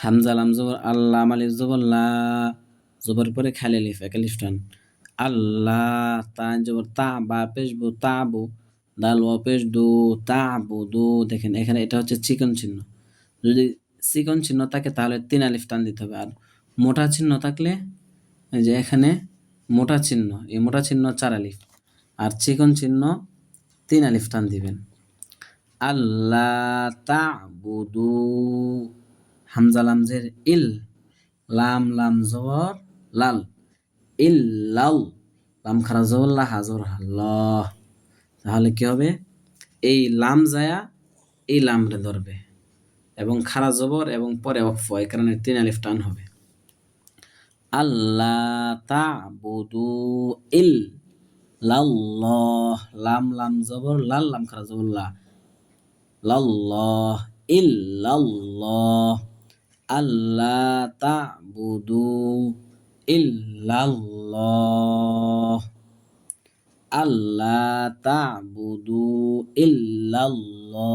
হামজা লাম জবর আল্লাহ, আলিফ জবর লা, জবর পরে খালি আলিফ, এক আলিফ টান। আল্লাহ, তা জবর তা, বা পেশ বু তাবু, দাল ওয়া পেশ দু, তাবু দু। দেখেন এখানে এটা হচ্ছে চিকন চিহ্ন। যদি চিকন চিহ্ন থাকে তাহলে 3 আলিফ টান দিতে হবে। আর মোটা চিহ্ন থাকলে, এই যে এখানে মোটা চিহ্ন, এই মোটা চিহ্ন 4 আলিফ, আর চিকন চিহ্ন 3 আলিফ টান দিবেন। আল্লাহ তা'বুদু, হামজা লামজের ইল, লাম লাম জবর লাল, ইল্লাল, লাম খারা জবর লা, হাজর ল। তাহলে কি হবে? এই লাম যায়া এই লামরে ধরবে এবং খারা জবর এবং পরে অক্ফ, এই কারণে 3 আলিফ টান হবে। আল্লাহ তা'বুদু ইল লাল্লাহ, লাম লাম জবর লাল, লাম খারা জবর লা, লাল্লাহ ইল্লাল্লাহ। আল্লাহ তা'বুদু ইল্লাল্লাহ, আল্লাহ তা'বুদু ইল্লাল্লাহ।